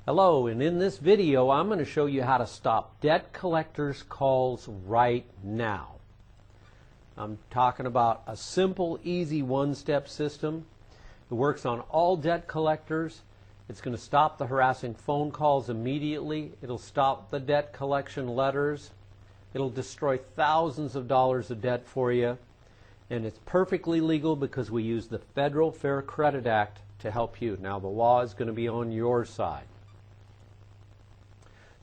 Hello, and in this video I'm going to show you how to stop debt collectors' calls right now. I'm talking about a simple, easy one-step system. It works on all debt collectors. It's going to stop the harassing phone calls immediately. It'll stop the debt collection letters. It'll destroy thousands of dollars of debt for you. And it's perfectly legal because we use the Federal Fair Credit Act to help you. Now the law is going to be on your side.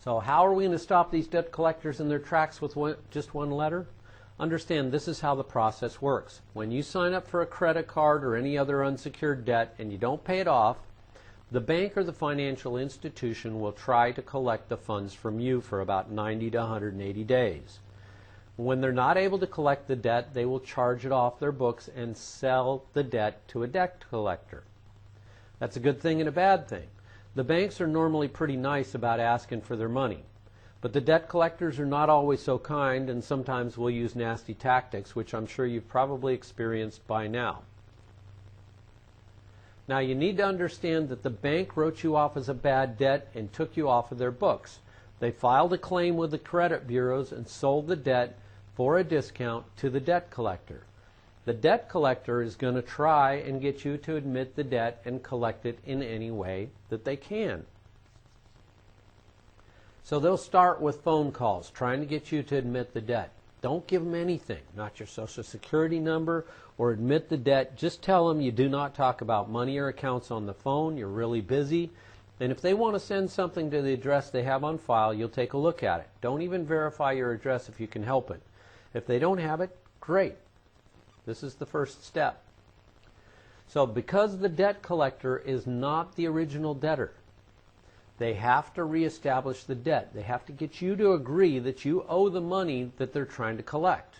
So how are we going to stop these debt collectors in their tracks with just one letter? Understand, this is how the process works. When you sign up for a credit card or any other unsecured debt and you don't pay it off, the bank or the financial institution will try to collect the funds from you for about 90 to 180 days. When they're not able to collect the debt, they will charge it off their books and sell the debt to a debt collector. That's a good thing and a bad thing. The banks are normally pretty nice about asking for their money, but the debt collectors are not always so kind and sometimes will use nasty tactics, which I'm sure you've probably experienced by now. Now you need to understand that the bank wrote you off as a bad debt and took you off of their books. They filed a claim with the credit bureaus and sold the debt for a discount to the debt collector. The debt collector is going to try and get you to admit the debt and collect it in any way that they can. So they'll start with phone calls trying to get you to admit the debt. Don't give them anything, not your Social Security number or admit the debt. Just tell them you do not talk about money or accounts on the phone. You're really busy. And if they want to send something to the address they have on file, you'll take a look at it. Don't even verify your address if you can help it. If they don't have it, great. This is the first step. So because the debt collector is not the original debtor, they have to reestablish the debt. They have to get you to agree that you owe the money that they're trying to collect.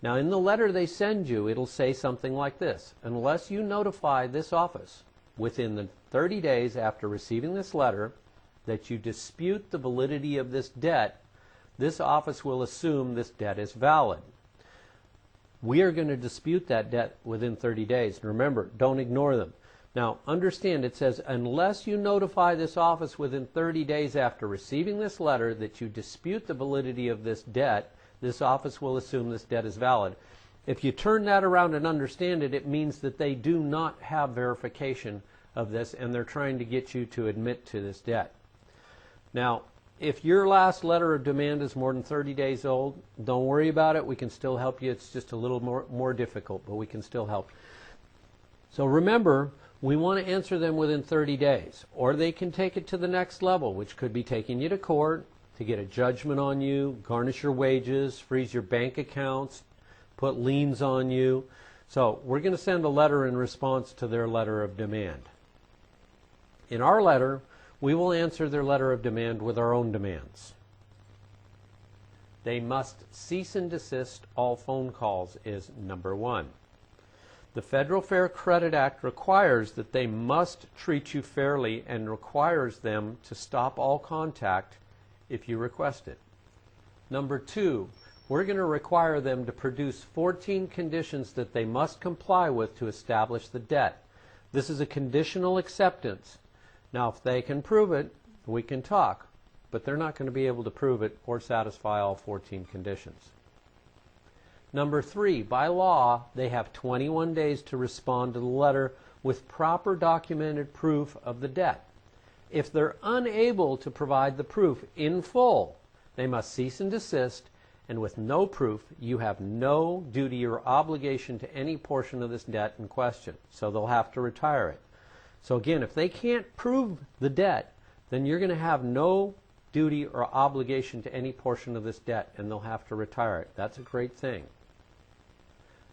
Now in the letter they send you, it'll say something like this: unless you notify this office within the 30 days after receiving this letter that you dispute the validity of this debt, this office will assume this debt is valid. We are going to dispute that debt within 30 days. And remember, don't ignore them. Now, understand it says, unless you notify this office within 30 days after receiving this letter that you dispute the validity of this debt, this office will assume this debt is valid. If you turn that around and understand it, it means that they do not have verification of this and they're trying to get you to admit to this debt. Now, if your last letter of demand is more than 30 days old, don't worry about it. We can still help you. It's just a little more difficult, but we can still help you. So remember, we want to answer them within 30 days, or they can take it to the next level, which could be taking you to court to get a judgment on you, garnish your wages, freeze your bank accounts, put liens on you. So we're going to send a letter in response to their letter of demand. In our letter, we will answer their letter of demand with our own demands. They must cease and desist all phone calls is number one. The Federal Fair Credit Act requires that they must treat you fairly and requires them to stop all contact if you request it. Number two, we're going to require them to produce 14 conditions that they must comply with to establish the debt. This is a conditional acceptance. Now, if they can prove it, we can talk, but they're not going to be able to prove it or satisfy all 14 conditions. Number three, by law, they have 21 days to respond to the letter with proper documented proof of the debt. If they're unable to provide the proof in full, they must cease and desist, and with no proof, you have no duty or obligation to any portion of this debt in question, so they'll have to retire it. So again, if they can't prove the debt, then you're going to have no duty or obligation to any portion of this debt, and they'll have to retire it. That's a great thing.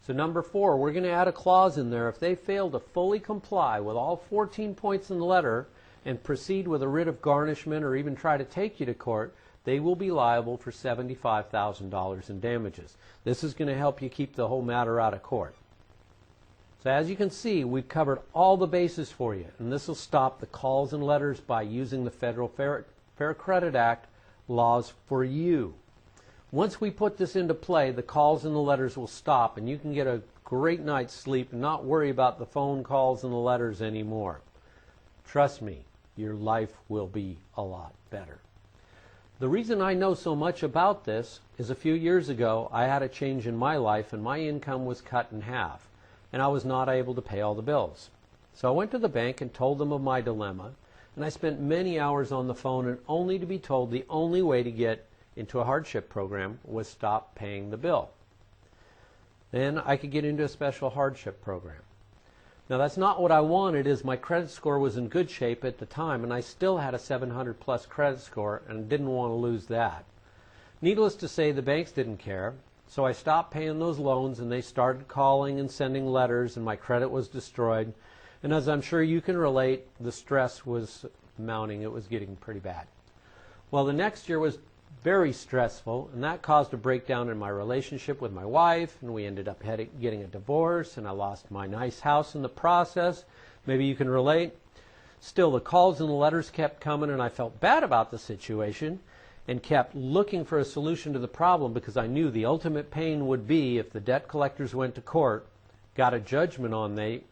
So number four, we're going to add a clause in there. If they fail to fully comply with all 14 points in the letter and proceed with a writ of garnishment or even try to take you to court, they will be liable for $75,000 in damages. This is going to help you keep the whole matter out of court. So as you can see, we've covered all the bases for you, and this will stop the calls and letters by using the Federal Fair Credit Act laws for you. Once we put this into play, the calls and the letters will stop, and you can get a great night's sleep and not worry about the phone calls and the letters anymore. Trust me, your life will be a lot better. The reason I know so much about this is a few years ago I had a change in my life and my income was cut in half and I was not able to pay all the bills. So I went to the bank and told them of my dilemma, and I spent many hours on the phone and only to be told the only way to get into a hardship program was stop paying the bill. Then I could get into a special hardship program. Now that's not what I wanted, as my credit score was in good shape at the time and I still had a 700 plus credit score and didn't want to lose that. Needless to say, the banks didn't care, so I stopped paying those loans and they started calling and sending letters and my credit was destroyed. And as I'm sure you can relate, the stress was mounting. It was getting pretty bad. Well, the next year was very stressful, and that caused a breakdown in my relationship with my wife, and we ended up getting a divorce, and I lost my nice house in the process. Maybe you can relate. Still, the calls and the letters kept coming, and I felt bad about the situation and kept looking for a solution to the problem, because I knew the ultimate pain would be if the debt collectors went to court, got a judgment on me,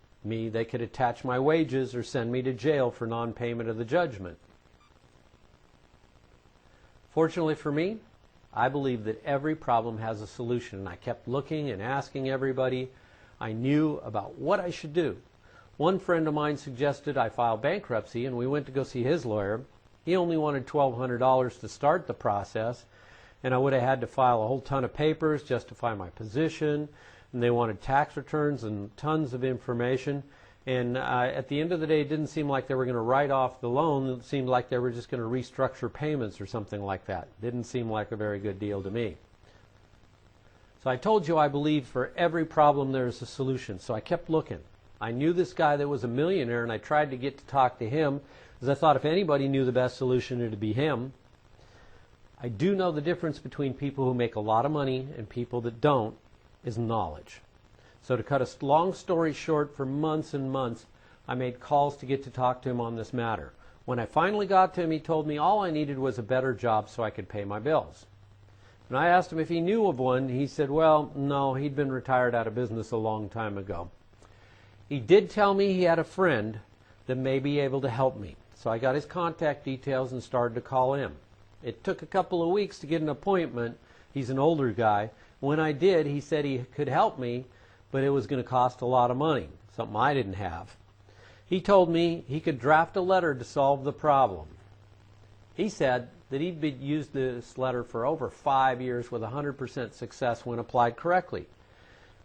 they could attach my wages or send me to jail for non-payment of the judgment. Fortunately for me, I believe that every problem has a solution, and I kept looking and asking everybody I knew about what I should do. One friend of mine suggested I file bankruptcy, and we went to go see his lawyer. He only wanted $1,200 to start the process, and I would have had to file a whole ton of papers, justify my position, and they wanted tax returns and tons of information. And at the end of the day, it didn't seem like they were going to write off the loan. It seemed like they were just going to restructure payments or something like that. Didn't seem like a very good deal to me. So I told you I believe for every problem there is a solution. So I kept looking. I knew this guy that was a millionaire, and I tried to get to talk to him because I thought if anybody knew the best solution, it would be him. I do know the difference between people who make a lot of money and people that don't is knowledge. So to cut a long story short, for months and months, I made calls to get to talk to him on this matter. When I finally got to him, he told me all I needed was a better job so I could pay my bills. When I asked him if he knew of one, he said, well, no, he'd been retired out of business a long time ago. He did tell me he had a friend that may be able to help me. So I got his contact details and started to call him. It took a couple of weeks to get an appointment. He's an older guy. When I did, he said he could help me, but it was going to cost a lot of money, something I didn't have. He told me he could draft a letter to solve the problem. He said that he'd used this letter for over 5 years with 100% success when applied correctly.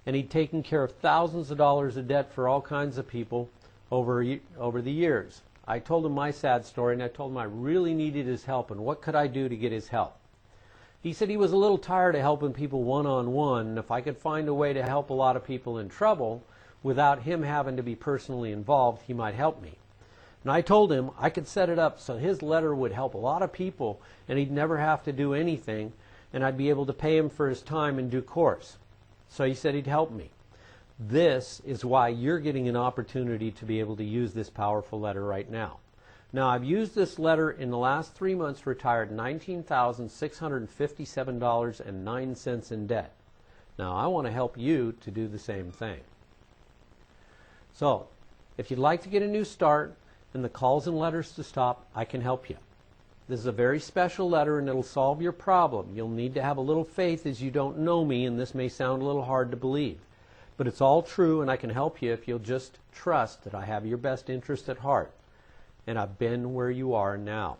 And he'd taken care of thousands of dollars of debt for all kinds of people over the years. I told him my sad story, and I told him I really needed his help and what could I do to get his help. He said he was a little tired of helping people one-on-one, and if I could find a way to help a lot of people in trouble without him having to be personally involved, he might help me. And I told him I could set it up so his letter would help a lot of people and he'd never have to do anything, and I'd be able to pay him for his time in due course. So he said he'd help me. This is why you're getting an opportunity to be able to use this powerful letter right now. Now, I've used this letter in the last 3 months, retired $19,657.09 in debt. Now, I want to help you to do the same thing. So, if you'd like to get a new start and the calls and letters to stop, I can help you. This is a very special letter, and it'll solve your problem. You'll need to have a little faith, as you don't know me, and this may sound a little hard to believe. But it's all true, and I can help you if you'll just trust that I have your best interest at heart. And I've been where you are now.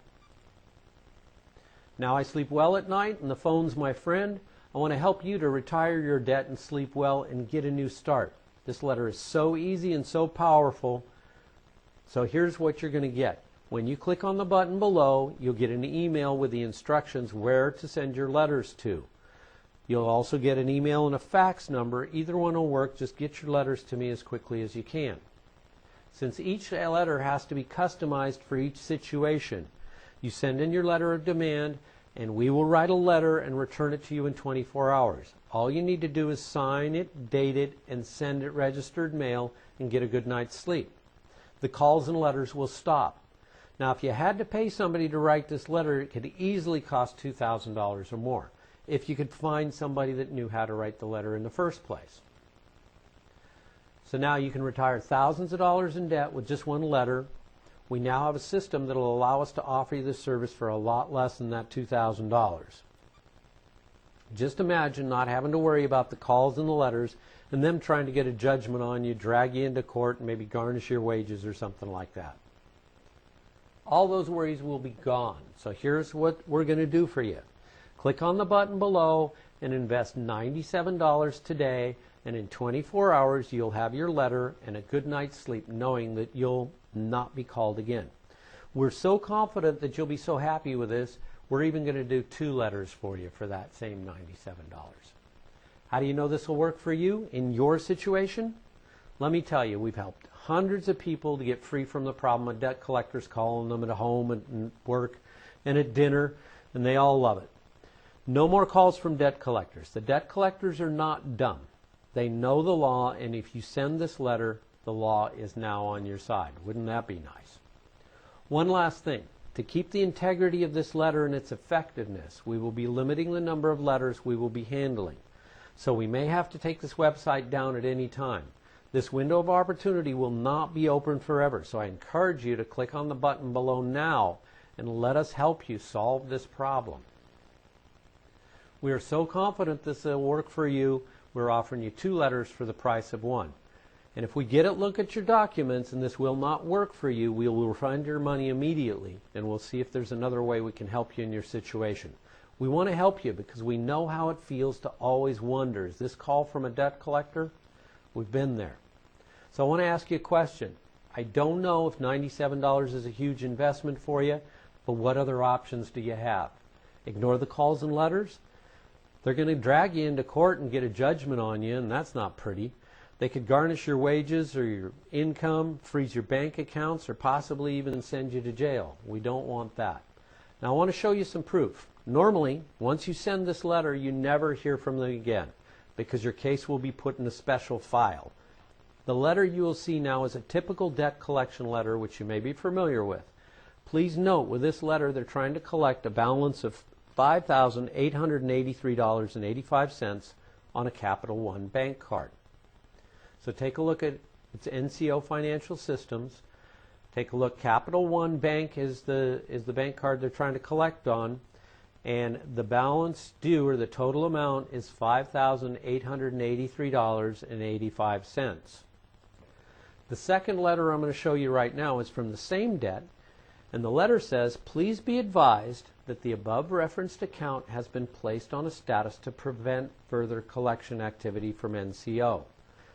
Now I sleep well at night, and the phone's my friend. I want to help you to retire your debt and sleep well and get a new start. This letter is so easy and so powerful. So here's what you're going to get. When you click on the button below, you'll get an email with the instructions where to send your letters to. You'll also get an email and a fax number. Either one will work. Just get your letters to me as quickly as you can. Since each letter has to be customized for each situation, you send in your letter of demand, and we will write a letter and return it to you in 24 hours. All you need to do is sign it, date it, and send it registered mail and get a good night's sleep. The calls and letters will stop. Now, if you had to pay somebody to write this letter, it could easily cost $2,000 or more if you could find somebody that knew how to write the letter in the first place. So now you can retire thousands of dollars in debt with just one letter, We now have a system that will allow us to offer you this service for a lot less than that $2,000. Just imagine not having to worry about the calls and the letters and them trying to get a judgment on you, drag you into court, and maybe garnish your wages or something like that. All those worries will be gone. So here's what we're going to do for you. Click on the button below and invest $97 today, and in 24 hours you'll have your letter and a good night's sleep knowing that you'll not be called again. We're so confident that you'll be so happy with this, we're even going to do 2 letters for you for that same $97. How do you know this will work for you in your situation? Let me tell you, we've helped hundreds of people to get free from the problem of debt collectors calling them at home and work and at dinner, and they all love it. No more calls from debt collectors. The debt collectors are not dumb. They know the law, and if you send this letter, the law is now on your side. Wouldn't that be nice? One last thing. To keep the integrity of this letter and its effectiveness, we will be limiting the number of letters we will be handling. So we may have to take this website down at any time. This window of opportunity will not be open forever, so I encourage you to click on the button below now and let us help you solve this problem. We are so confident this will work for you, we're offering you 2 letters for the price of 1. And if we get a look at your documents and this will not work for you, we will refund your money immediately, and we'll see if there's another way we can help you in your situation. We want to help you because we know how it feels to always wonder, is this call from a debt collector? We've been there. So I want to ask you a question. I don't know if $97 is a huge investment for you, but what other options do you have? Ignore the calls and letters? They're going to drag you into court and get a judgment on you, and that's not pretty. They could garnish your wages or your income, freeze your bank accounts, or possibly even send you to jail. We don't want that. Now I want to show you some proof. Normally, once you send this letter, you never hear from them again because your case will be put in a special file. The letter you will see now is a typical debt collection letter, which you may be familiar with. Please note, with this letter, they're trying to collect a balance of $5,883.85 on a Capital One bank card. So take a look at it's NCO Financial Systems. Take a look. Capital One Bank is the bank card they're trying to collect on, and the balance due, or the total amount, is $5,883.85. The second letter I'm going to show you right now is from the same debt, and the letter says, "Please be advised that the above referenced account has been placed on a status to prevent further collection activity from NCO."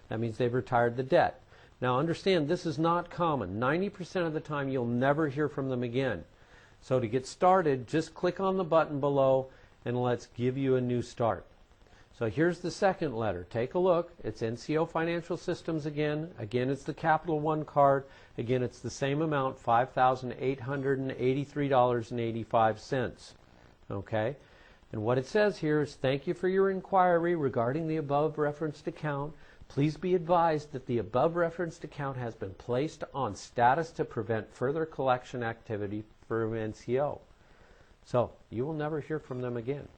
That means they've retired the debt. Now understand, this is not common. 90% of the time you'll never hear from them again. So to get started, just click on the button below and let's give you a new start. So here's the second letter. Take a look. It's NCO Financial Systems again. Again, it's the Capital One card. Again, it's the same amount, $5,883.85. Okay? And what it says here is, "Thank you for your inquiry regarding the above referenced account. Please be advised that the above referenced account has been placed on status to prevent further collection activity from NCO." So you will never hear from them again.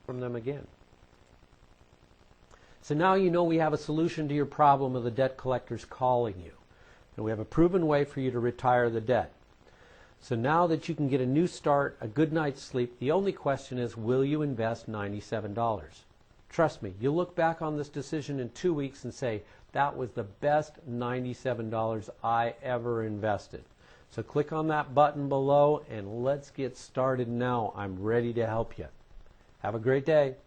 So now you know we have a solution to your problem of the debt collectors calling you. And we have a proven way for you to retire the debt. So now that you can get a new start, a good night's sleep, the only question is, will you invest $97? Trust me, you'll look back on this decision in 2 weeks and say, that was the best $97 I ever invested. So click on that button below and let's get started now. I'm ready to help you. Have a great day.